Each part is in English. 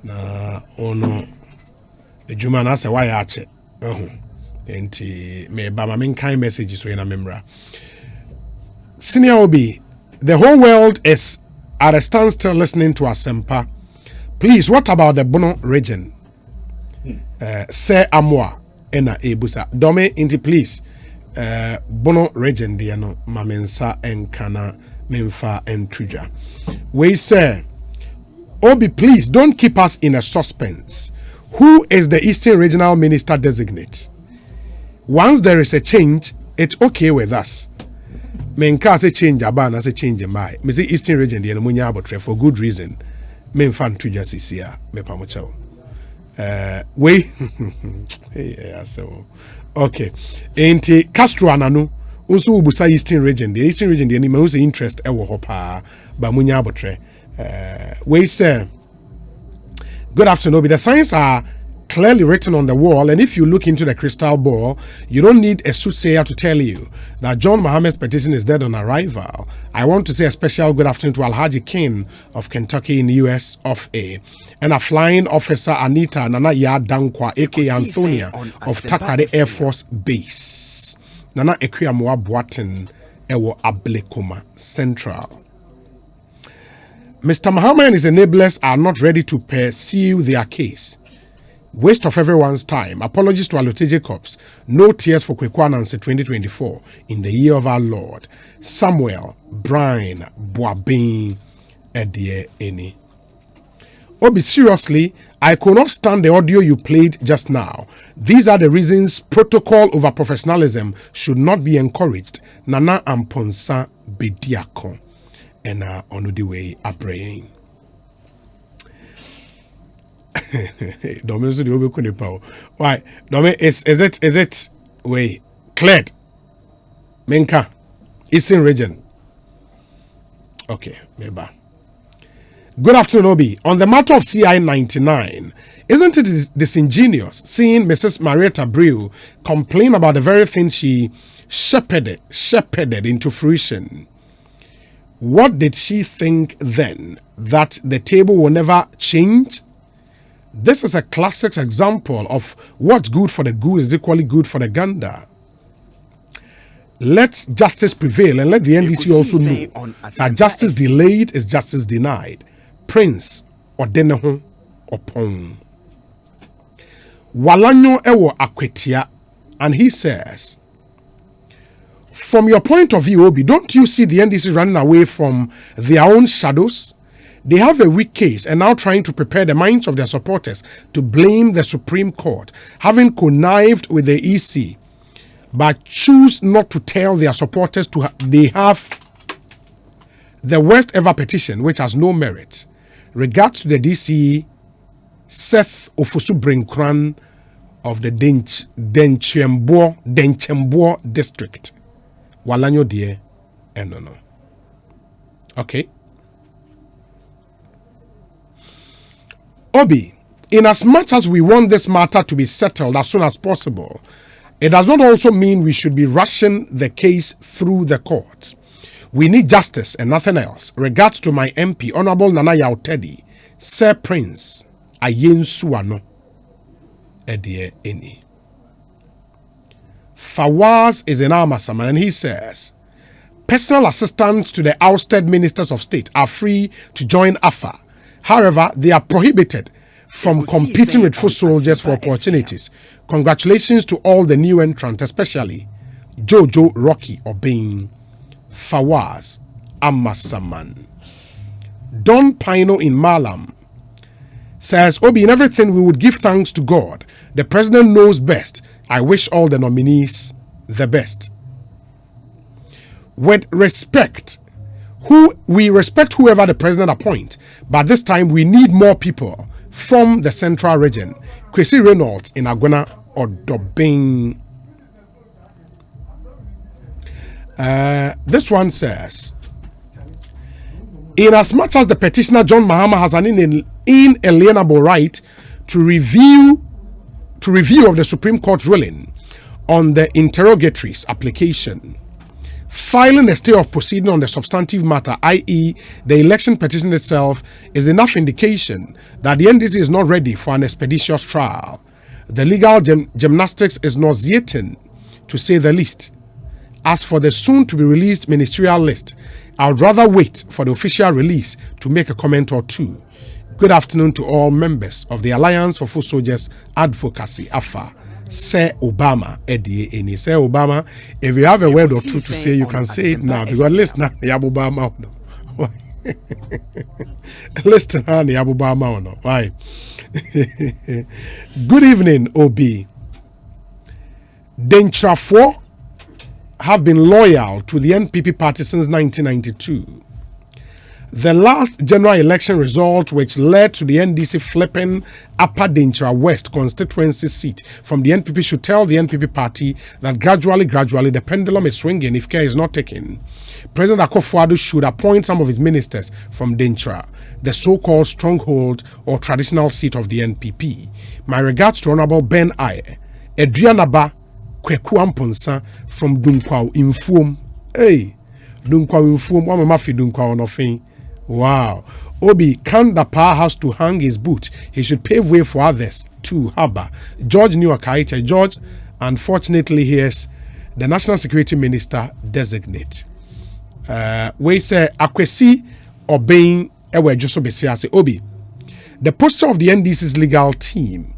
na ono ejuma na se why ache enti me ba ma men kind messages so na memra Senior Obi, the whole world is at a standstill listening to Asempa. Please, what about the Bono region? Say Amwa ena ebusa. Dome inti please. Bono region diano mamensa enkana memfa entruja. We say, Obi, please don't keep us in a suspense. Who is the Eastern Regional Minister designate? Once there is a change, it's okay with us. Menka say change abana say change my. Me say Eastern region the munya abotre for good reason. Men fan to just here me pamocha. We yeah so okay. Enti Castro ananu unso ubusa Eastern region the ni me say interest e wo ho pa ba munya abotre. We say good afternoon. The signs are clearly written on the wall, and if you look into the crystal ball, you don't need a soothsayer to tell you that John Mohammed's petition is dead on arrival. I want to say a special good afternoon to Alhaji King of Kentucky in the US of A, and a flying officer Anita Nana Ya Dankwa, aka Antonia of Takrade Air Force Base. Nana Ekwiyamwa Boaten Ewo Ablekuma Central. Mr. Muhammad and his enablers are not ready to pursue their case. Waste of everyone's time. Apologies to Alote Jacobs. No tears for Kwekwananse 2024 in the year of our Lord. Samuel, Brian, Boabin, Edie, Eni. Obi, seriously, I could not stand the audio you played just now. These are the reasons protocol over professionalism should not be encouraged. Nana Amponsa Bediakon. And Onudiwe Abrayin. Dome so the obe kune pa. Why? Dome is it way cleared? Menka Eastern region. Okay, maybe. Good afternoon, Obi. On the matter of CI 99, isn't it disingenuous seeing Mrs. Marietta Brew complain about the very thing she shepherded into fruition? What did she think then? That the table will never change? This is a classic example of what's good for the goose is equally good for the gander. Let justice prevail and let the NDC also know that justice delayed is justice denied. Prince Odeneho Opon. Walanyo Ewo Akwetia, and he says, from your point of view, Obi, don't you see the NDC running away from their own shadows? They have a weak case and now trying to prepare the minds of their supporters to blame the Supreme Court, having connived with the EC, but choose not to tell their supporters they have the worst ever petition, which has no merit. Regards to the DC, Seth Ofosu Brinkran of the Denchembo district. Walanyo die enono. Okay. Obi, in as much as we want this matter to be settled as soon as possible, it does not also mean we should be rushing the case through the court. We need justice and nothing else. Regards to my MP, Honorable Nana Yautedi, Sir Prince, Ayen Suano, Edie Eni. Fawaz is in Amasaman and he says, personal assistants to the ousted ministers of state are free to join AFA. However, they are prohibited from competing with foot soldiers for opportunities. Congratulations to all the new entrants, especially Jojo Rocky Obeng, Fawaz Amasaman. Don Pino in Malam says, Obi, in everything we would give thanks to God. The president knows best. I wish all the nominees the best. With respect, we respect whoever the president appoints, but this time we need more people from the central region. Kwesi Reynolds in Agona or Dobing. This one says, in as much as the petitioner John Mahama has an inalienable right to review of the Supreme Court ruling on the interrogatories application, filing a stay of proceeding on the substantive matter, i.e. the election petition itself, is enough indication that the NDC is not ready for an expeditious trial. The legal gymnastics is nauseating, to say the least. As for the soon-to-be-released ministerial list, I would rather wait for the official release to make a comment or two. Good afternoon to all members of the Alliance for Foot Soldiers Advocacy, AFA. Say Obama, Eddie, and say Obama. If you have a word or two to say, you can say it now. Because listen, Obama, no. Listen, Obama, no. Why? Good evening, OB. Dentra 4 have been loyal to the NPP party since 1992. The last general election result, which led to the NDC flipping Upper Dentra West constituency seat from the NPP, should tell the NPP party that gradually, the pendulum is swinging if care is not taken. President Akufo-Addo should appoint some of his ministers from Dentra, the so-called stronghold or traditional seat of the NPP. My regards to Honorable Ben Aye, Adrianaba Kweku Amponsa from Dunkwao Inform. Hey, Dunkwao Inform, what am I fi Dunkwao nothing? Wow. Obi, can the powerhouse to hang his boot? He should pave way for others too. Haba. George Niwakaita. George, unfortunately, here's the National Security Minister designate. We say Akwesi obeying Ewe Joso Besiase. Obi, the posture of the NDC's legal team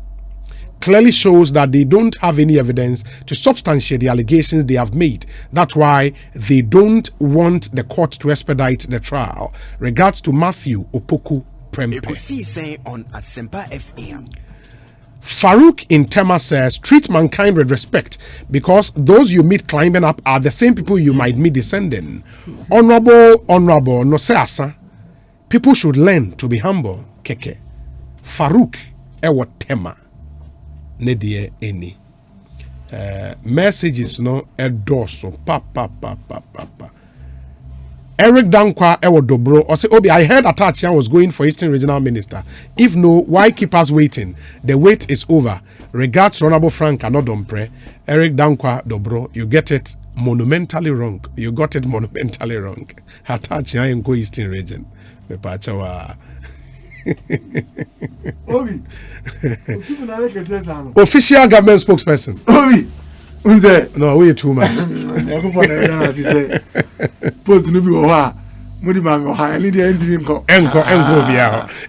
clearly shows that they don't have any evidence to substantiate the allegations they have made. That's why they don't want the court to expedite the trial. Regards to Matthew Opoku Prempe. Ekosiisen on Asempa FM. Farouk in Tema says, treat mankind with respect because those you meet climbing up are the same people you might meet descending. Honorable, no se asa. People should learn to be humble. Keke. Farouk ewo Tema. Nedie any messages no edoso pa. Eric Dankwa ewo dobro or say Obi, I heard Atachian was going for Eastern Regional Minister. If no, why keep us waiting? The wait is over. Regards Honorable Frank Anodompre. Eric Dankwa dobro, you get it monumentally wrong. You got it monumentally wrong. Atachian go Eastern Region. Me pachawa. Obi. Official government spokesperson. Obi. Unze. No, we too much.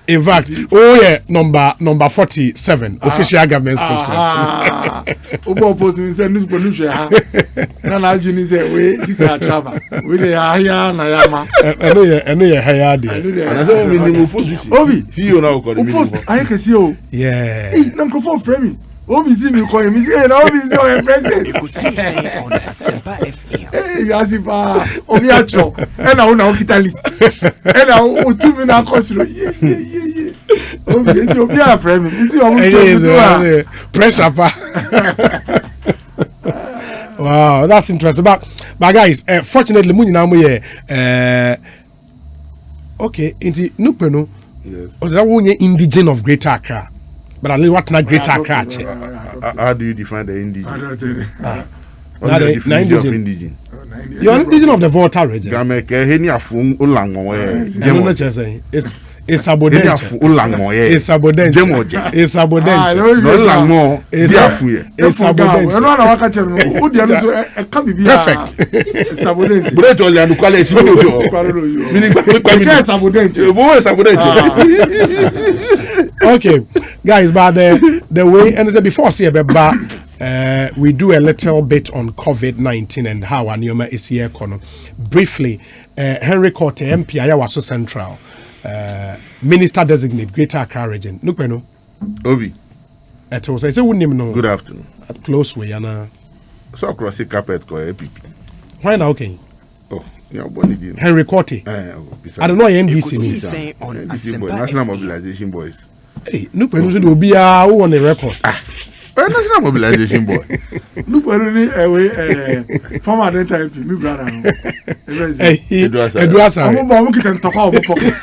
In fact, oh yeah, number 47, official government spokesperson. Obo post me say news pollution. Na na juni say we this are travel. We dey hire na yama. Eno ye hire dey. Obi, you now call me. Post I can see o. Yeah. Na microphone frame. Obi see me call me say na Obi is your president. Ekosiisen on Asempa FM. Hey, Yasipa, Obi acho. E na una hospitalist. E na o tu me na consider. Yeah. Obi a frame. You see o pressure pa. Wow, that's interesting. But guys, fortunately, muni na mo ye okay, inti nupeno. Yes. Or that one indigene of Greater Accra. But I live what na Greater Accra. How do you define the indigene? I don't think. What's the definition of indigene? You're an indigene of the Volta region. Gameke heni afun ulango I'm not just saying. It's abodent. Ulango It's abodent. Jemoje. It's abodent. No ulango. It's abodent. Perfect. It's abodent. But only anu kwale shimojo. Meaning It's abodent. It's abodent. Okay, guys, but the way, and as before, see we do a little bit on COVID-19 and how Anioma is here. Briefly, Henry Korte, MP, Ayawaso Central, Minister Designate, Greater Accra Region. Nukpeno. Obi. I say, wouldn't even know. Good afternoon. At close way, Yana. So across the carpet, go APP. Why now, okay? Oh, yeah, what did you? Henry Korte. I don't know NDC. Ekosiisen on NDC boy, Asempa National FM. Mobilization Boys. Hey, Nukpeno should be who on the record. National Mobilization Boy. Former Delta MP, me brother. Eduasa. I'm going to talk about pocket.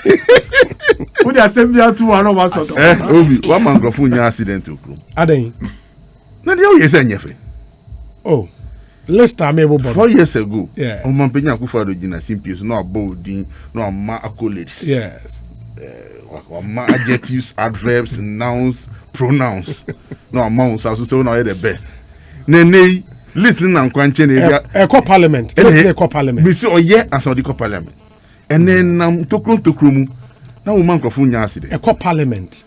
Who they assembly to one of us? Obi, one microphone accident to crew. Aden. No, you say anything. Oh. list I able 4 years ago. Yes. Omampenya Akufo-Addo jina simpies no abodin no ama accolades. Yes. Ama adjectives, adverbs, nouns, pronouns. No amounts also so now the best. Nene listen and kwanche na Eko parliament. Listen Eko parliament. Me say oye as on the parliament. And then tokro mu na wo man krofo nya ase de. Eko parliament.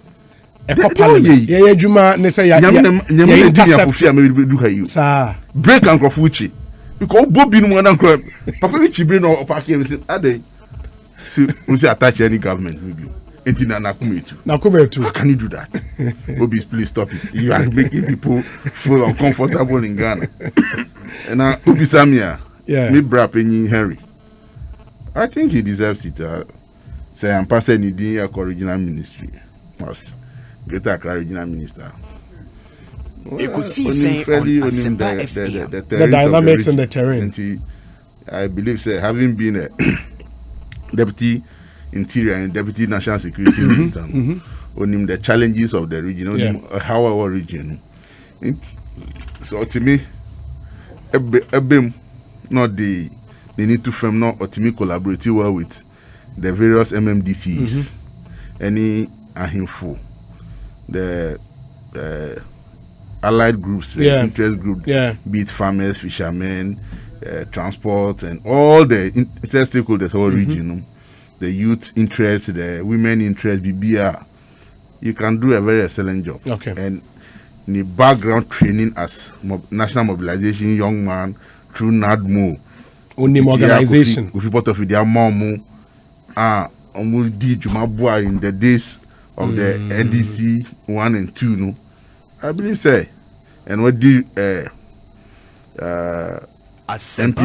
Eko parliament. Yeah, juma ne say ya intercept do hayu. Sir. Break and krofo uchi. Because Bobby no na kro. Papa we chi brain no park here say ade. So we say attach any government maybe. Enti na nakumetu. Nakumetu. How can you do that? Bobby, please stop it. You are making people feel uncomfortable in Ghana. And now Obi Samia, me bra penny Henry. I think he deserves it. Say I'm passing the original ministry. Was Greater Accra regional minister. Ekosiisen the dynamics and the terrain. I believe, say, having been a deputy interior and deputy national security minister, on him the challenges of the region, on him how our region. So to me, not they need to firm not or to me collaborate well with the various MMDCs, any ahimfo, the allied groups, interest group, be it farmers, fishermen, transport, and all the stakeholders whole region, the youth interest, the women interest, BBR. You can do a very excellent job. Okay. And the background training as national mobilization young man through NADMO. Only organization. With report of their mom, in the days of the NDC 1 and 2, no. I believe say, and what do MP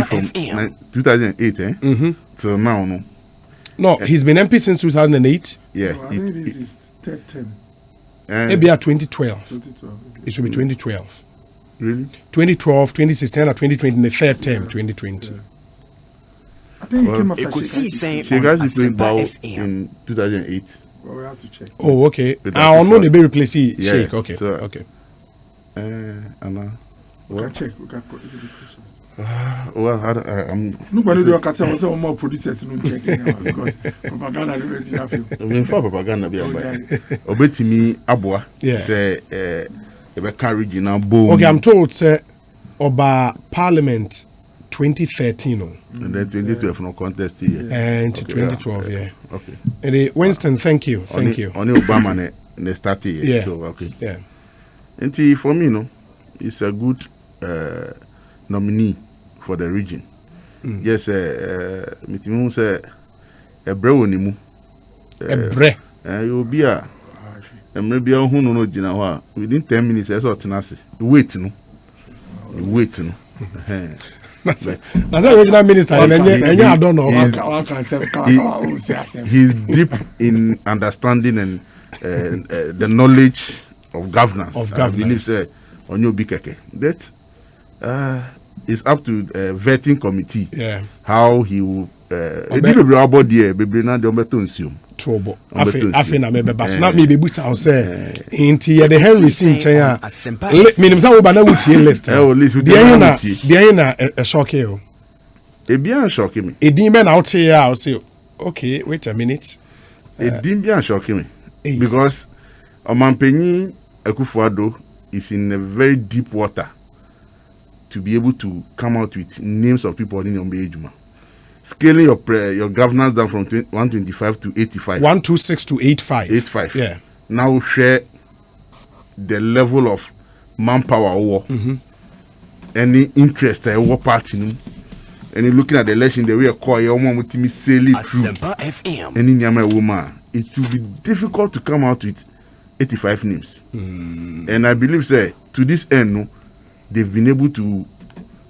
from 2008 till now, no. No, he's been MP since 2008. Yeah, no, I think this is third term. Maybe at 2012. 2012. It should be 2012. Really? 2012, 2016, or 2020, in the third term, 2020. Yeah. I think it came after Ekosiisen playing Bao in 2008. Well, we have to check. Oh, okay. I don't know the replacing Sheikh. Okay. So, okay. Anna. We can check. We can put it in the question. Well, I'm. Nobody do can say some more producers no checking because propaganda no be have you. I mean for propaganda be about. Obetimi aboa say e be can regional boom. Okay, I'm told say Oba Parliament 2013 no. And then 2012 no contest here. And 2012 yeah. Okay. And Winston, thank you. Thank you. Only Obama ne start here. Yeah. So okay. Yeah. And for me no, it's a good nominee for the region. Yes, mitimu say ebre woni mu. Ebre. You be a maybe a hu no gina ho within 10 minutes I saw tenase. Wait no. That's original minister and I don't know. He's deep in understanding and the knowledge of governance. I believe say on your big keke. That it's up to vetting committee. Yeah. How he will about the baby na de obeto nsium. Trouble. Afi na mebe ba so na me be buta o say inti ye the Henry sin chen a minim say wo ba na wutie list. The na a shock you. E bien shock me. E din me na out here I say okay, wait a minute. E din bien shock me. Because Omanpenyi Akufo-Addo is in a very deep water to be able to come out with names of people in your ejuma. Scaling your governance down from 125 to 85. 126 to 85. 85. Yeah. Now share the level of manpower over any interest over party. And looking at the election, the way a call your mom with me sailing through any Nyama woman, it will be difficult to come out with 85 names. And I believe, say, to this end, no, they've been able to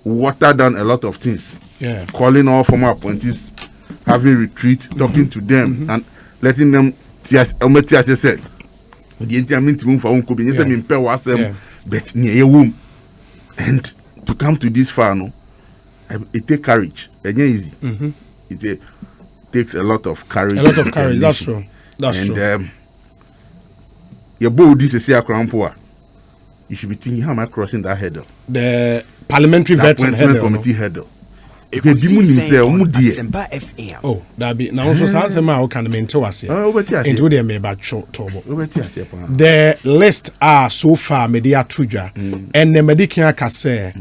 water down a lot of things. Yeah. Calling all former appointees, having retreat, talking to them, and letting them said the entire for but near womb. And to come to this far, no, it takes courage. It's easy. It takes a lot of courage. A lot of courage. That's true. That's true. Your bold is a crown poor. You should be thinking, how am I crossing that hurdle? The parliamentary vetting appointment head. committee head. Ekosiisen on Asempa FM. Oh, that be now also say how can maintain us here. Into the me ba tobo. The list are so far media tuja and the medical say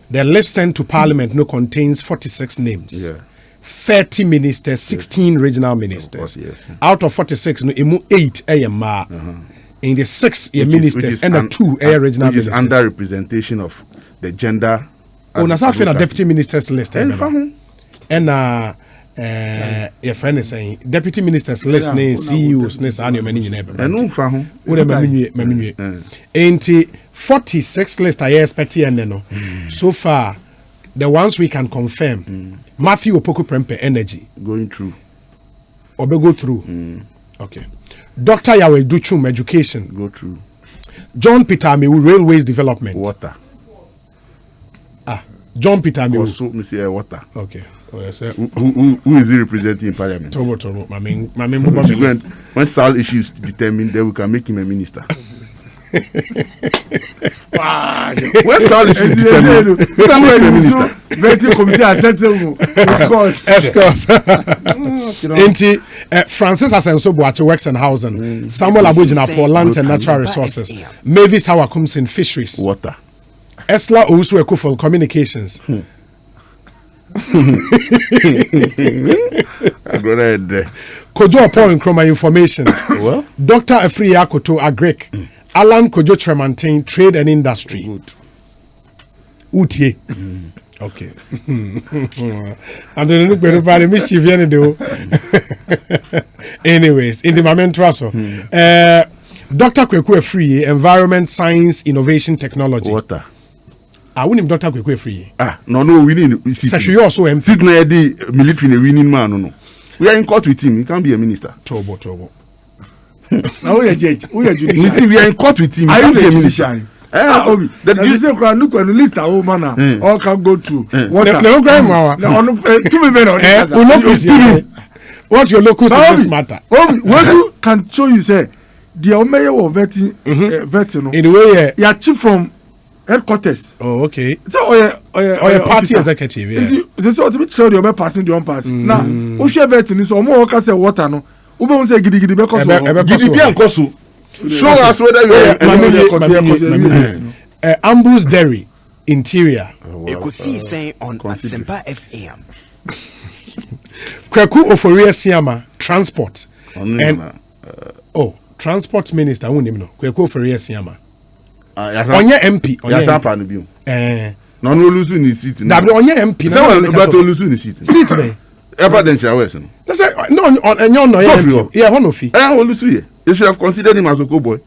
the list sent to parliament no contains 46 names. Yeah. 30 ministers, 16 regional ministers. Yes. Out of 46, no, 8 AMR. In the 6 ministers and the 2 regional which is ministers. under representation of the gender. Oh, na sa na deputy ministers list. And your friend is saying deputy ministers list ne CEOs ne sa many neighbor. And no fa ho. Wo de mamnwe. Enti 46 list I expect here no. So far the ones we can confirm. Matthew Opoku Prempe Energy going through. Go through. Okay. Dr. Yahweh Duchum Education. Go through. John Peter Amewu Railways Development. Water. John Peter Amewu. Also, Mr. Water. Okay. Who is he representing in parliament? Tobo. My main When Sal issues determined, then we can make him a minister. When Sal issues determined, we can make him a minister. Vetting committee has settled. Of course. Francis Asenso Boache works in housing. Samuel Abujina for land and natural resources. Mavis Hawakums in fisheries. Water. Esla Owusu Ekuful communications. Kojo Paul Nkrumah information. Well, Dr. Efri Akoto Agric. Alan Kojo Tremantin trade and industry. good. Utie. Okay. And then look at the mischief anyways, in the moment also. Dr. Kweku Efri, Environment, Science, Innovation, Technology. Water. I wouldn't Dr. Kweku Efri. No, winning. Sashi, you also empty. Sit na the military winning man. No. We are in court with him. He can't be a minister. Tobo. Now we are judge. We are You judiciary. see, we are in court with him. He Are can't you be a the minister. judiciary? Obi. That you say crowd look when list our man all can go to water. No, grandma. No, 2 million. What's your locus in this matter? Once you can show you say the Omeya or vetting, In the way, you are chief from headquarters. oh, okay. So Or your party executive, yeah. They say to show the other person the one person. Now, who share vetting is or more say water no. Ube won say gidi because Gidi and Kosu. Show us whether you are Ambrose Dairy, Interior. Ekosiisen on Asempa FM. Kweku Oforia Siama, Transport. and Transport Minister, I won't even know. Kweku Oforia Siama. Onye Onye MP. Yasapa no bi. No lose in his seat. Onye MP. But to lose in his seat. Seat today. Ever then Chawes. That's no, and you're not MP. Yeah, one of you. Lose here. You should have considered him as a cowboy.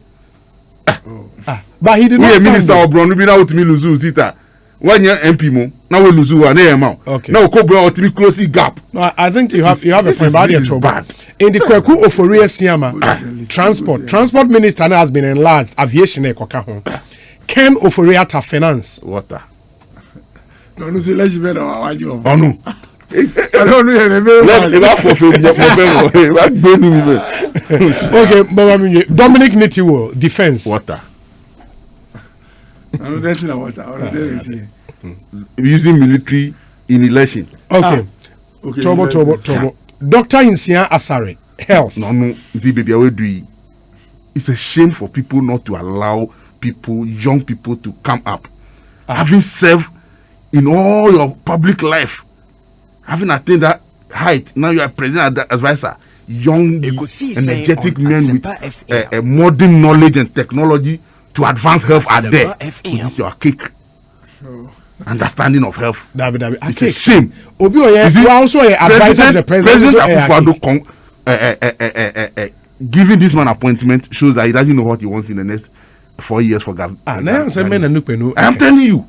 But he did We not a minister stand of Brown, we now to me lose Zita. 1 year MP mo. Now we lose one amount. Okay. Now cowboy or to me close the gap. No, I think you have a this point. is- But this is bad. in the Kweku Oforia Siama, Transport Minister now has been enlarged. Aviation Ekoka. Ken Oforiata Finance. Water. no say let's be our job. Oh no. I don't know. Let for Okay, Mama Dominic Nitiwo, Defense. water. I'm dancing on water. Using military in election. Okay. Okay. Tobo. Dr. Insia Asare, Health. No, the baby I will do it. It's a shame for people not to allow young people to come up. Having served in all your public life, having attained that height, now you are president advisor, young, Ekosiisen energetic on men with Asempa FM. a modern knowledge and technology to advance health are Asempa there. FM. This is your cake. Understanding of health. Dabi. It's a shame. Obi Oye, you are also an advisor to the president. President Akufo-Addo giving this man appointment shows that he doesn't know what he wants in the next 4 years for government. I am telling you,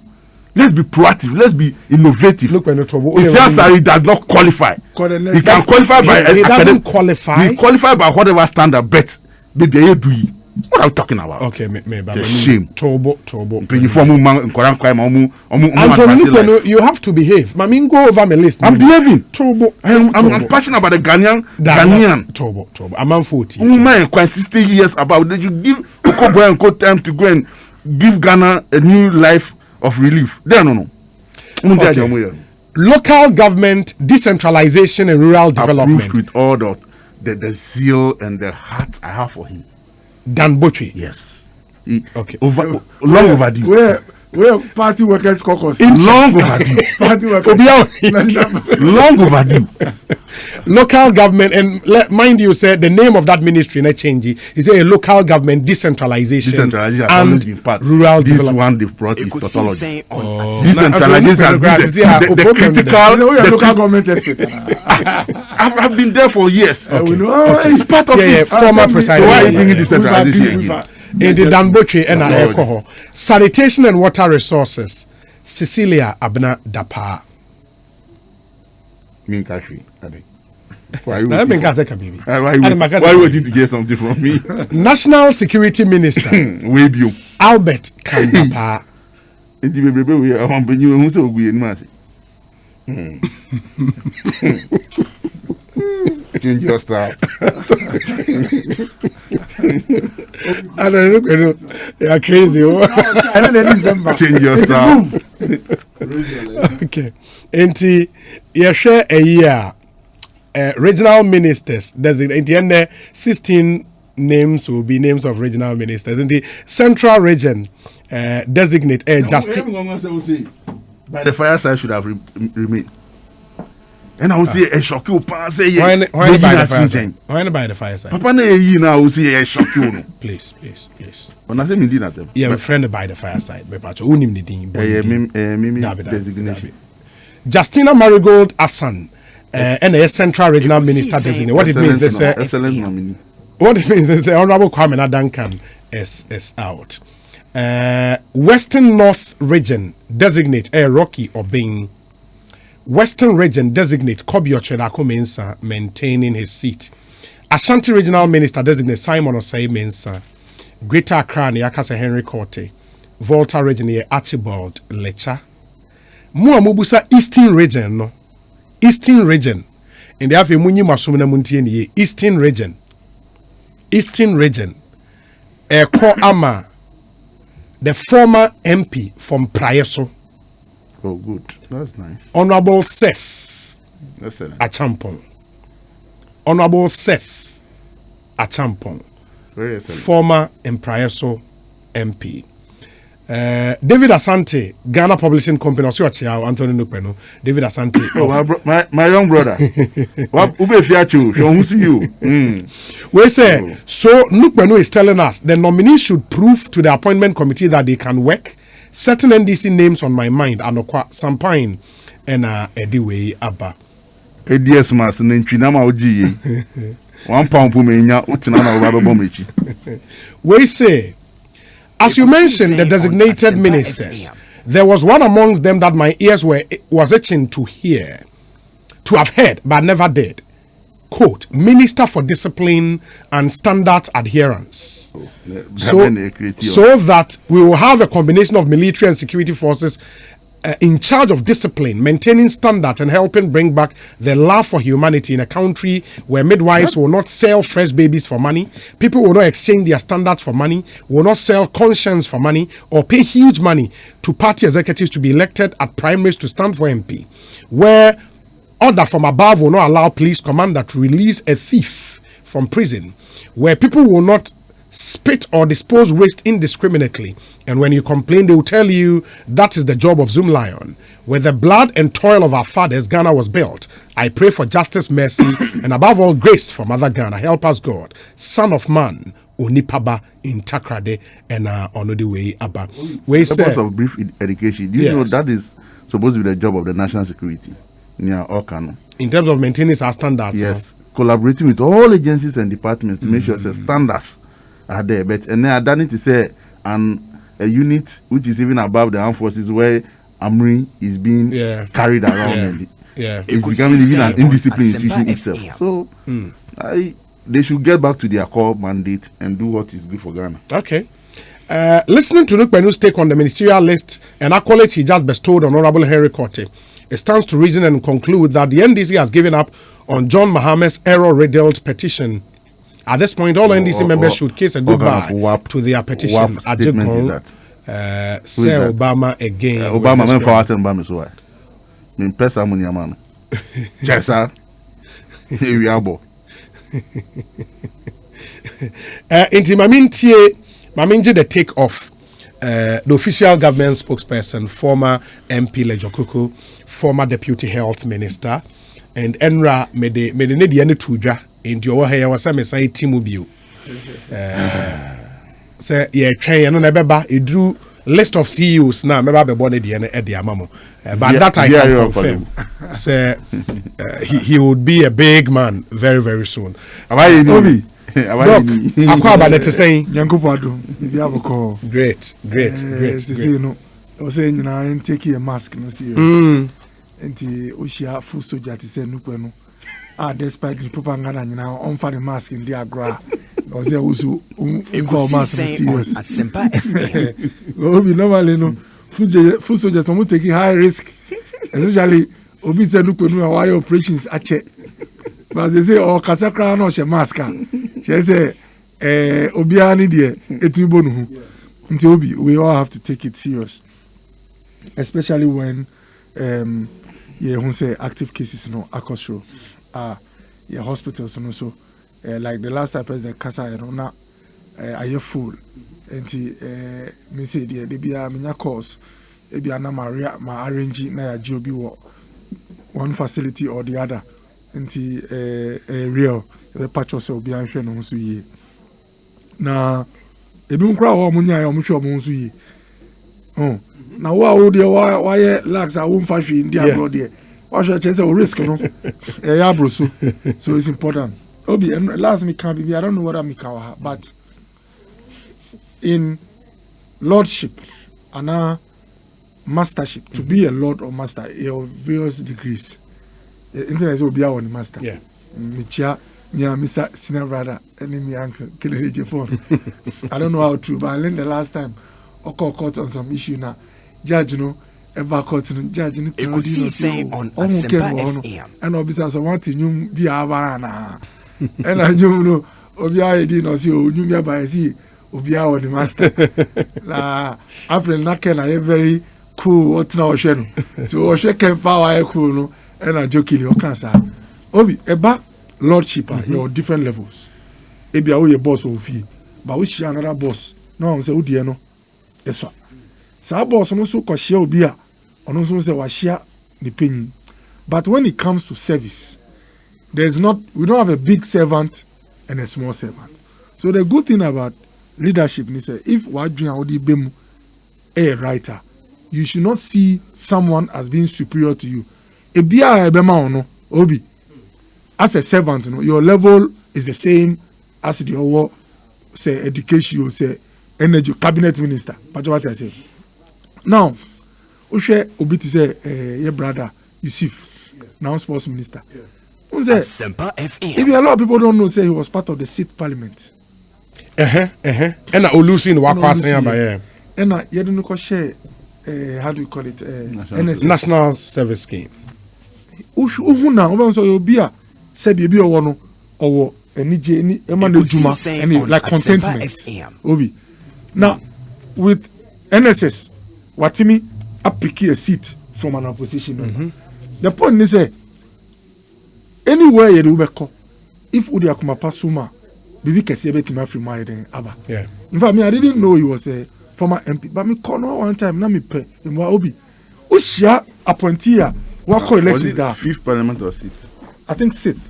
let's be proactive. Let's be innovative. Look when the trouble. Isiasari does not qualify. He can qualify by. He doesn't qualify. He qualify by whatever standard. Bet, baby, you do it. What are we talking about? Okay, It's a shame. Tobo. Anthony Nukwenu, you have to behave. Mamin, go over my list. I'm behaving. Tobo. I'm passionate about the Ghanaian. Tobo. I'm on 40. Man, quite 60 years about that. You give Okoboy and Co time to go and give Ghana a new life of relief. They no. Okay. Local government, decentralization and rural development. Approved with all the zeal and the heart I have for him. Dan Botwe. Yes. Okay. Long overdue. Where party workers caucus. Long overdue. Party workers. Long overdue. Local government, and mind you, said the name of that ministry not change. Is a local government decentralization and rural this development. one they brought is tautology. Decentralization. The critical local government estate. I've been there for years. We know it's part of it. Former president. So why are you bringing decentralization again? In the Dan Botwe and alcohol, sanitation and water resources, Cecilia Abna Dapa. Why you waiting to get something from me? National Security Minister Albert Kandapa. Change your style. I don't know. You're crazy. Change your style. Okay. Enti, you share a year. Regional ministers. There's in the end 16 names will be names of regional ministers. In the central region, designate Justin. By the fireside should have remained. And I will say a shock you pass. Why not by the fireside? Why not by the fireside? Papa na you now will say a shock you. Please. On a same indeed at them. Yeah, friend by the fireside. But unim the thing. Designation. Justina Marigold Asan, and a central regional minister designate. What it means is excellent nominee. What it means is Honorable Kwame Duncan is out. Western North region designate Rocky Obing. Western region designate Kobio Chedako Mensa maintaining his seat. Ashanti regional minister designate Simon Osei Mensa. Greater Accra Yakasa Henry Korte. Volta region Archibald Lecha. Muamubusa Eastern region no. Eastern region. And they have a munyi masumina muntieni Eastern region. Eastern region. Eko Ama. The former MP from Prayeso. Oh, good. That's nice. Honorable Seth Achampong. Honorable Seth Achampong. Very excellent. Former Prayeso MP. David Asante, Ghana Publishing Company, Anthony Nupeno. David Asante. My young brother. We say, so Nupeno is telling us the nominees should prove to the appointment committee that they can work. Certain NDC names on my mind are Sampine and Ediway Abba. ADS Mass and Chinama Oji. 1 pound for me, we say, as you mentioned, the designated ministers, there was one amongst them that my ears was itching to have heard, but never did. Quote, Minister for Discipline and Standards Adherence. So that we will have a combination of military and security forces in charge of discipline, maintaining standards and helping bring back the love for humanity in a country where midwives will not sell fresh babies for money, people will not exchange their standards for money, will not sell conscience for money, or pay huge money to party executives to be elected at primaries to stand for MP, where order from above will not allow police commander to release a thief from prison, where people will not spit or dispose waste indiscriminately, and when you complain they will tell you that is the job of Zoom Lion. With the blood and toil of our fathers, Ghana was built. I pray for justice, mercy, and above all grace for Mother Ghana. Help us, God. Son of Man, Onipaba in Takrade and Onodiwe Abba. We say of brief education. Do you know that is supposed to be the job of the national security? Yeah, Okano. In terms of maintaining our standards. Yes, collaborating with all agencies and departments to make sure the standards are there. But and then I done to say a unit which is even above the armed forces where Amri is being carried around. It's becoming even an indisciplined institution itself. So they should get back to their core mandate and do what is good for Ghana. Okay. Listening to Nukpenu's take on the ministerial list and accolades he just bestowed on Honorable Henry Korte, it stands to reason and conclude that the NDC has given up on John Mahamed's error-riddled petition. At this point, all NDC members should kiss a goodbye to their petition. Say Obama again. Obama men for us and Obama so why? Me pesa money amano. Chesa. Here we are bo. Inti mamintie the take off the official government spokesperson, former MP Lejokoko, former deputy health minister, and Enra mede ne de ne tudwa into your hair was some say Timubio. Say ye train no nebeba e drew list of CEOs now meba be born the amamo. But that I can confirm. Say he would be a big man very, very soon. Obi. Doc, akwa about to say Yankopado, if you have a call. Great. You know, I was saying, I'm taking a mask, no serious. And the Oshia full soldier to say, no, despite the propaganda, you know, on for the mask in the agra. I was there also, mask, serious. Obi, normally, no, full soldiers don't take high risk, especially Obi said, look, why operations are checked. But they say, oh, Kasakra no she mask. She say, Obiani dear, etibonu. Until Obi, we all have to take it serious, especially when who say active cases no akosro hospitals and also like the last time President Kasa na are full. And me say dear, they be a minya course, they be na ma arrange na ya jobi one facility or the other. Nti real the patch of obi anhwe no so yi na ebi nkra wo munya ya omhwe omo so yi na wo de why lax a won fa hwe ndi abro de wa hwe chese o risk no ya bro so it's important. Obi last me can be I don't know what I'm kawa, but in lordship and mastership, to be a lord or master, you have various degrees. Internet will be our master. Yeah. Michia, Mr. Senior brother, and me uncle, Kelly phone. I don't know how true, but I learned the last time. Oko court on some issue now. Judge, you know, ever court judge in Ekosiisen on Asempa FM. And obviously, so want to you be a varana. And I know, Obia didn't see you by see Obia or the master. After Naken, I am very cool. What now, Shen? So, Shaken power, cool, no. And I joke you cancer. Obi, eba lordship, your different levels. Ebi awo your boss of fee, but we share another boss. No, I'm say Udi no. Yes, sir. Sa boss no so kwashia obi a, ono so say washia the penny. But when it comes to service, we don't have a big servant and a small servant. So the good thing about leadership is that if wadjun odi bemu a writer, you should not see someone as being superior to you. Ebia ebema ono obi as a servant, your level is the same as the other, say education, say energy cabinet minister. But what I say now, Ushe obi to say your brother Yusuf, now sports minister. Asempa FM. If a lot of people don't know, say he was part of the Sixth Parliament. And I Olusi in Wakwasen by and I didn't share. How do you call it? National Service Scheme. Uhuna, Obanso Yobia said you be one or any Emmanuel Juma, any like contentment. Obi. Now, with NSS, Watimi, I pick a seat from an opposition member. The point is, anywhere you do, if Udia Kumapa Suma, Bibi Kesebe Timafri Maiden, Abba. Yeah. In fact, I didn't know he was a former MP, but me call no one time, na me pay in Obi. Ushia appointee, what co-elections there? Fifth Parliament or sixth? I think sixth.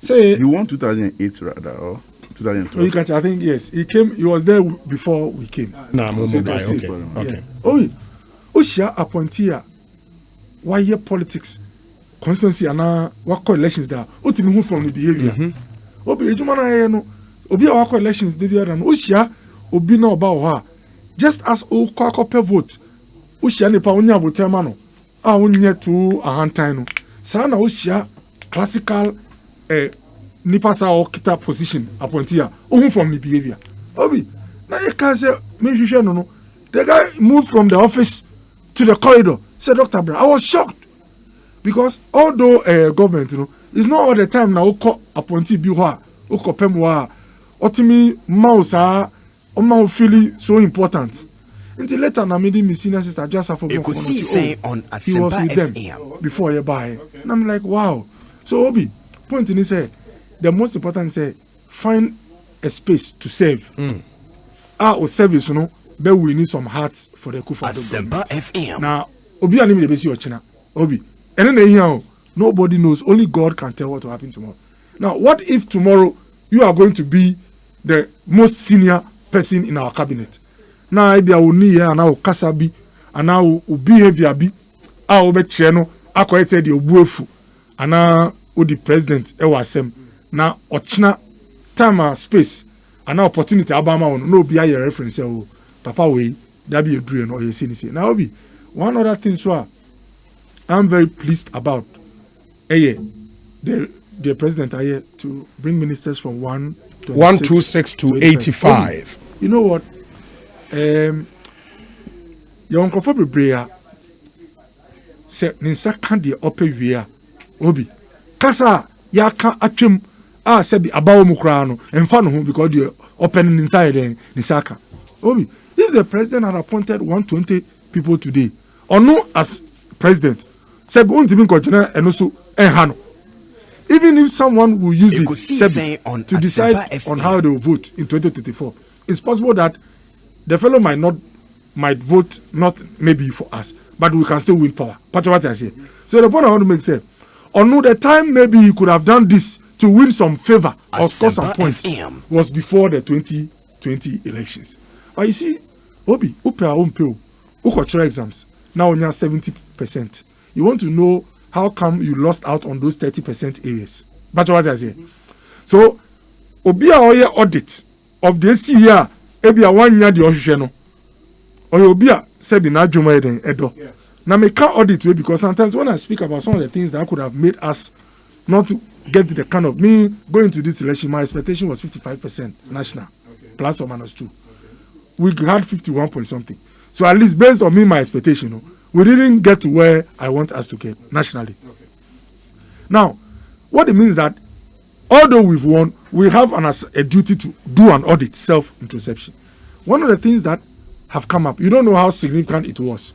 Say you won 2008 rather or 2012? I think yes. He was there before we came. Nah, so okay. Oh, Ushia appointee, why here politics? Constancy and what co-elections there? Ultimately who from the behavior. Obi ejumana no obi our co-elections dey there no Ushia obi na oba o ha. Just as o kwakope vote Ushia nipa onya abotema no a onye to ahantan no sa na Ushia classical nipa sa o kita position appointee who from the behavior. Obi na you can say me hwehwe no the guy moved from the office to the corridor. Say Dr. Bra, I was shocked. Because although government, it's not all the time now appointee bi ho a pem wa otimi mouse a o ma feel so important. Until later, I made my senior sister just after Ekosiisen on he was Asempa with them FM. before you buy. And I'm like, wow. So Obi, point in say the most important say find a space to serve. Or service, but we need some hearts for the Kufa Asempa FM. Now, Obi and me the best China. Obi. And then here, nobody knows. Only God can tell what will happen tomorrow. Now, what if tomorrow you are going to be the most senior person in our cabinet? Now, I be a uni and now kasabi and now behavior be our be cheno. I quite said you buefu and now the president ewasem. Now, ochina time space and now opportunity Obama on no be a reference. Papa way that be a dream or you see. Now, Obi, one other thing so I'm very pleased about. The president are here to bring ministers from 126 to 85. You know what? Your uncle for Brea said, Ninsa candy upper via Obi. Kasa ya can atrim said about Mukrano and fun home because you're opening inside Nisaka. Obi, if the president had appointed 120 people today, or no as president, said won't even continue and also Hano. Even if someone will use it to decide on how they will vote in 2024, it's possible that the fellow might vote not maybe for us, but we can still win power. That's what I say. So the point I want to make is, on the time maybe he could have done this to win some favor or score some points was before the 2020 elections. But you see, Obi, Uko exams now only 70%. You want to know how come you lost out on those 30% areas? That's what I say. So, Obia oye audit of this year, ebia 1 year the Osheno. Or Obia said in Ajuma Edo. Now, me can't audit because sometimes when I speak about some of the things that could have made us not to get the kind of me going to this election, my expectation was 55% national, plus or minus 2. We had 51 point something. So at least based on me, my expectation, we didn't get to where I want us to get nationally. Now, what it means that although we've won, we have a duty to do an audit, self-introspection. One of the things that have come up, you don't know how significant it was.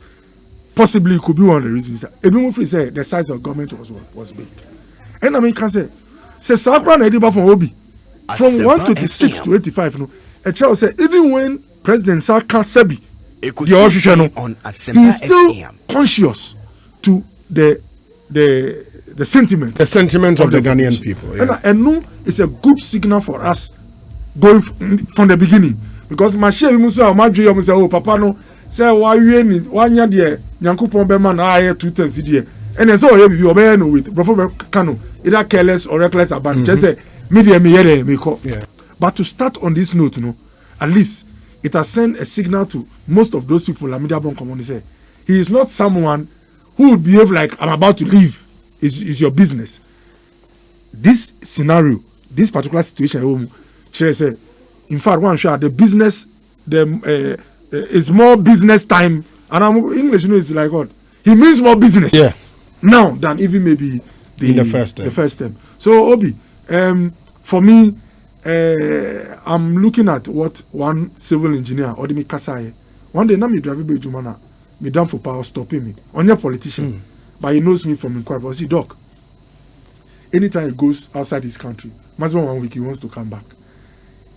Possibly it could be one of the reasons. Ebimufri said the size of government was big. And I mean, can say Sakura na Ediba from Obi, from 126 to 85, a child said, even when President Saka Sebi, he is still conscious to the sentiment. The sentiment of the Ghanaian people. Yeah. And no, it's a good signal for us going from the beginning. Because my share Musa Madri say, oh, Papa no, say why you need 1 year there, Yankupon Beman, I 2 times a year. And then so you obey with Professor Kano, either careless or reckless abandon. Just say, media me here, me call. But to start on this note, at least it has sent a signal to most of those people, like Media Bon Community say, he is not someone who would behave like I'm about to leave. Is your business. This scenario, this particular situation, in fact, one share the business, is more business time, and English is like what he means more business now than even maybe the first term. So Obi, for me, I'm looking at what one civil engineer or the Kasai one day now me drive be Jumana, me down for power stopping me on your politician. But he knows me from inquiry. But see, Doc, anytime he goes outside his country, maximum 1 week, he wants to come back.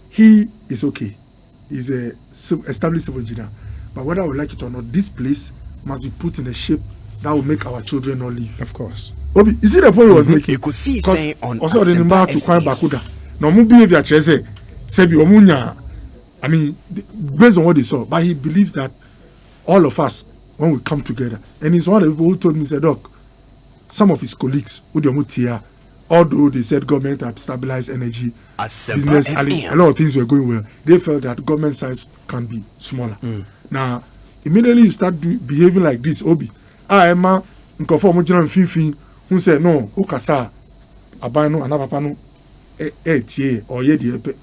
He is okay. He's a established civil engineer. But whether I would like it or not, this place must be put in a shape that will make our children not leave. Of course. Obi, you see the point he was making? Because also the number to cry Bakuda. No more behavior, Sebi Omunya. I mean, based on what they saw, but he believes that all of us, when we come together, and he's one of the people who told me, said, Doc, some of his colleagues, although they said government had stabilized energy, business, a lot of things were going well, they felt that government size can be smaller. Now, immediately you start behaving like this, Obi, Emma, in conform with Fifi, who said, no, Ukasa, Abano, Anapapano, or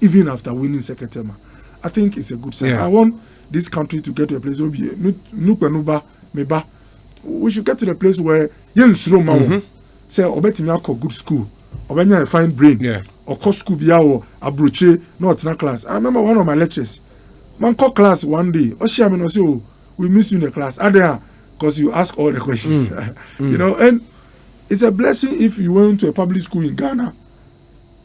even after winning second term. I think it's a good sign. I want this country to get to a place where we should get to the place where say obetimi good school, obenya a fine brain, or cost school biya or abroche not na class. I remember one of my lectures. Man call class one day, or share me no say we miss you in the class. Because you ask all the questions. You know, and it's a blessing if you went to a public school in Ghana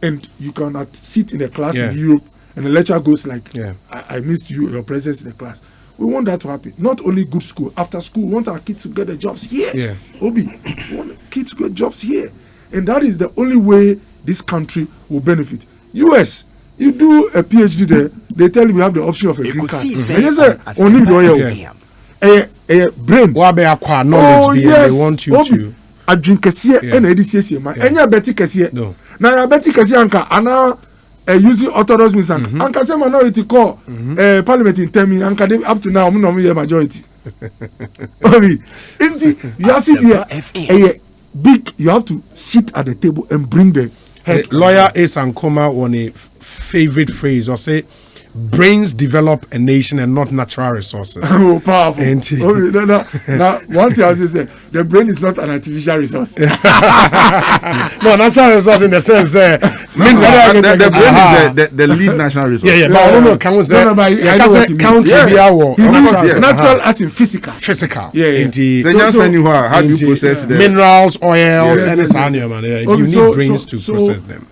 and you cannot sit in a class in Europe and the lecturer goes like, I missed your presence in the class. We want that to happen. Not only good school, after school, we want our kids to get the jobs here. Obi, we want kids to get jobs here. And that is the only way this country will benefit. US, you do a PhD there, they tell you we have the option of a green card. And you say, only the brain. Knowledge they want you to. I drink Cassia and EDCS, and your Betty Cassia. No. Now, Betty Cassianka, and using orthodox means and can say minority call parliament in term and up to now I'm not a majority. You have to be a big, you have to sit at the table and bring the head. Lawyer Ace Ankoma on a favorite phrase or say brains develop a nation and not natural resources. Oh, powerful. Now, one thing I was say, the brain is not an artificial resource. No, natural resource in the sense, the brain is the lead national resource. Yeah, but I don't know, can we say, natural as in physical. Physical. How do you process them? Minerals, oils, and you need brains to process them.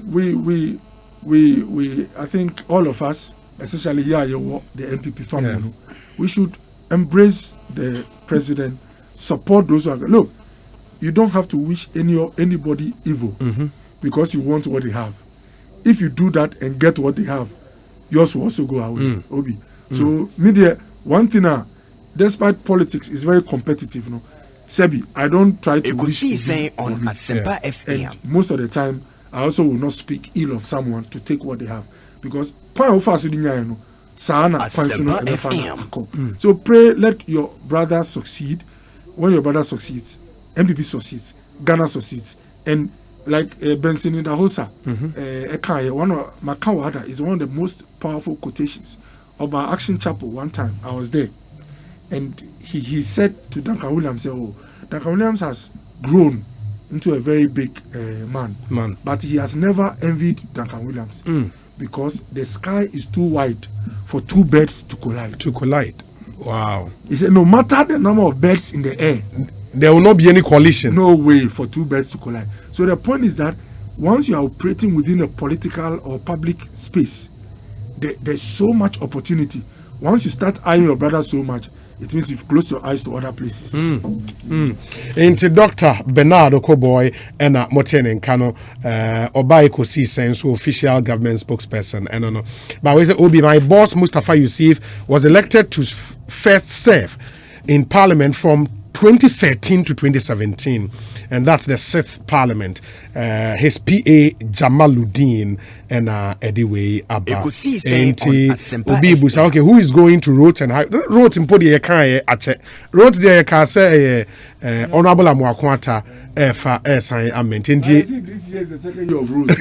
We I think all of us, especially here, the MPP family, we should embrace the president, support those who are. Look, you don't have to wish anybody evil because you want what they have. If you do that and get what they have, yours will also go away. Obi. So media, one thing despite politics is very competitive. Sebi, I don't try to wish Ekosiisen on Asempa FM. And most of the time, I also will not speak ill of someone to take what they have because so pray, let your brother succeed. When your brother succeeds, MPP succeeds, Ghana succeeds, and like Benson in Dahosa, one of Makawada is one of the most powerful quotations about Action Chapel. One time I was there, and he said to Duncan Williams, Duncan Williams has grown into a very big man, but he has never envied Duncan Williams because the sky is too wide for two birds to collide. Wow. He said no matter the number of birds in the air, there will not be any collision. No way for two birds to collide. So the point is that once you are operating within a political or public space, there's so much opportunity. Once you start eyeing your brother so much, it means you've closed your eyes to other places. Into Dr. Bernard Okoboy and Moten Nkano, Oba Ekosiisen, so official government spokesperson. And no. But we say, Obi, my boss Mustafa Yusuf was elected to first serve in Parliament from 2013 to 2017, and that's the 6th Parliament. His PA Jamaluddin and Ediwe Abba. Obi Busa, okay, who is going to roads and roads in Podi Eka Ache? Roads there can say Honorable Amwakwata Efa Esai Ament. I think this year is the second year of roads.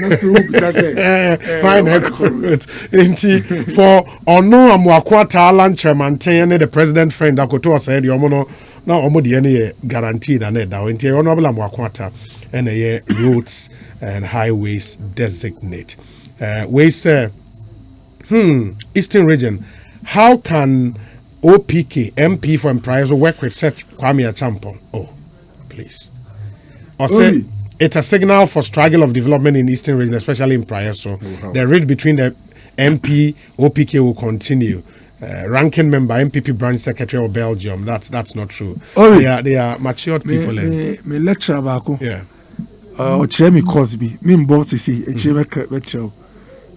For Ono Amwakwata Alan Chairman the president friend Akoto said Yomono. Now, almost guaranteed and Honorable Amwakwata and roads and highways designate. We say, Eastern region, how can OPK, MP for Empires, work with Seth Kwame Achampong? Oh, please. Or say, it's a signal for struggle of development in Eastern region, especially in Praia. So the raid between the MP, OPK will continue. Ranking member, MPP branch secretary of Belgium. That's not true. They are matured people. Me lecture about Yeah. Cosby. Me mbot see lecture.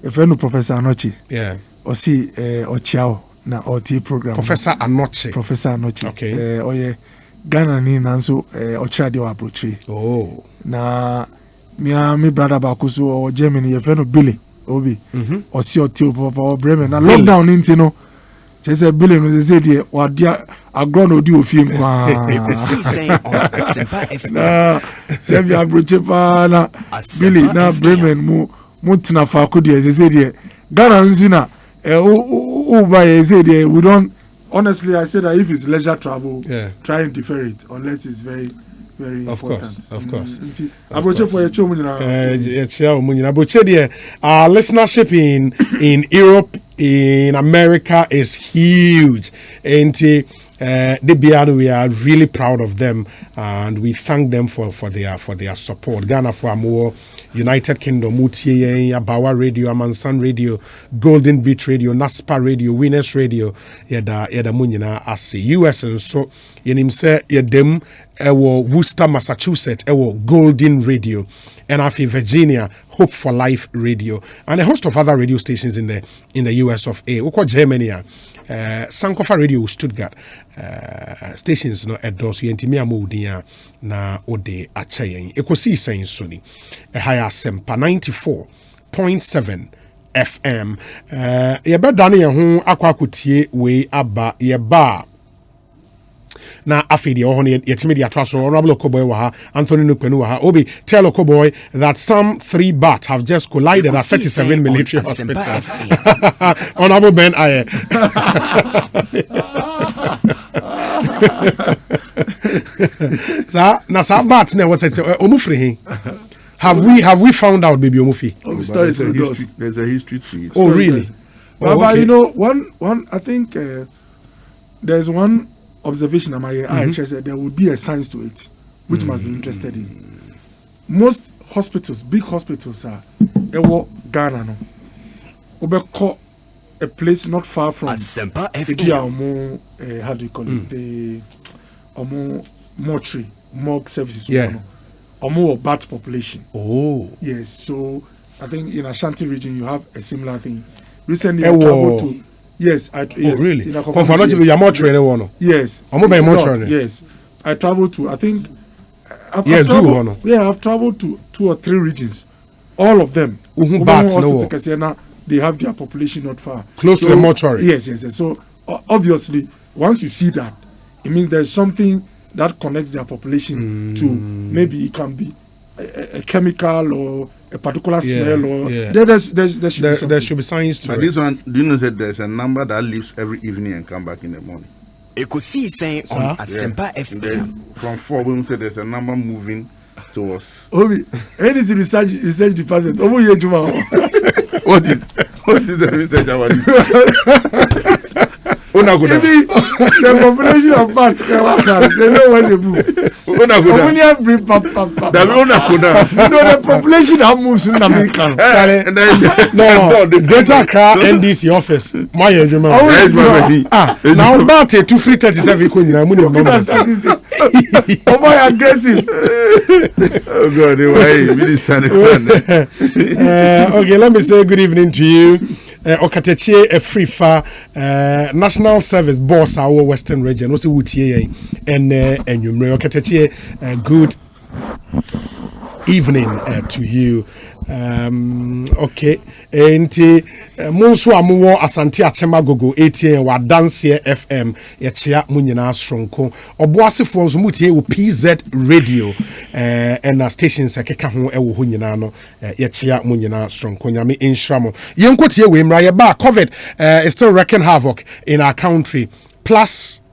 If no Professor Anochi. Yeah. Or see Ochiao na OT program. Professor Anochi. Okay. Yeah. Ghana ni nanso Ochiao de approach. Oh. Na me brother Bakuso or Germany if no Billy Obi. Or see OT for Bremen. Na lockdown intino. Just a billion was a day or dear a grown or do film. Savia Bruchepana Billy now Bremen Mutina Fakudi as a said Ghana Zina by a said we don't honestly I said that if it's leisure travel, try and defer it unless it's very important. Of course. For your our listenership in Europe, in America is huge. And we are really proud of them, and we thank them for their support. Ghana for more, United Kingdom, Mutie, Abawa Radio, Amansan Radio, Golden Beach Radio, Naspa Radio, Winners Radio, yeda munyina ase. US and so yenim se yedem ewo Worcester, Massachusetts, ewo Golden Radio, and afi Virginia, Hope for Life Radio, and a host of other radio stations in the US of A. Uko Germany, Sankofa Radio Stuttgart, stations no endorse yentimi amudia na ode achayen. Ekosiisen soni higher sempa 94.7 FM. Yebe dane ye ho akwakotie we aba yeba na afidi ohone yetimi dia traso honorable Okoboy wa ha, Anthony Nukpenu wa ha. Obi tell Okoboy that some 3 bat have just collided at 37 military hospital. Honorable Ben Aye. Na sa bat na what omufri. Have we found out baby omufi? There's a history to it. Oh really? But okay. You know, one I think there's one observation I said there would be a science to it, which must be interested in. Most hospitals, big hospitals, are Ghana no. Obeko a place not far from Asempa FM. How do you call it? The morgue services. Yeah. More bat population. Oh. Yes. So I think in Ashanti region you have a similar thing. Recently I traveled to yes. Really? Yes. Yes. I traveled to I've traveled to 2 or 3 regions. All of them. They have their population not far. Close to the mortuary. Yes. So obviously, once you see that, it means there's something that connects their population to maybe it can be a chemical or a particular smell or there should be science to but it. This one, do you know that there's a number that leaves every evening and come back in the morning? Ekosiisen on Asempa FM. From 4, we say there's a number moving towards. Obi, any research department. What is the research about it? The population of bats, they know when they move. The population that moves in America. No, the Greater Accra NDC office. My now about 337 aggressive. Oh God, okay, let me say good evening to you. Okatechie Efrifa National Service Boss our Western Region also wutie and Enyumre Okatechie good evening to you. Okay, enti monso amuwo Asante Achema Gogo 18 wa Dance FM ye chia munyina stronko oboasefo nso mutie wo PZ Radio and stations akeka ho ewo ho nyina no ye chia munyina stronko nyame inshamo yenkotie we mra ye ba COVID is still wreaking havoc in our country plus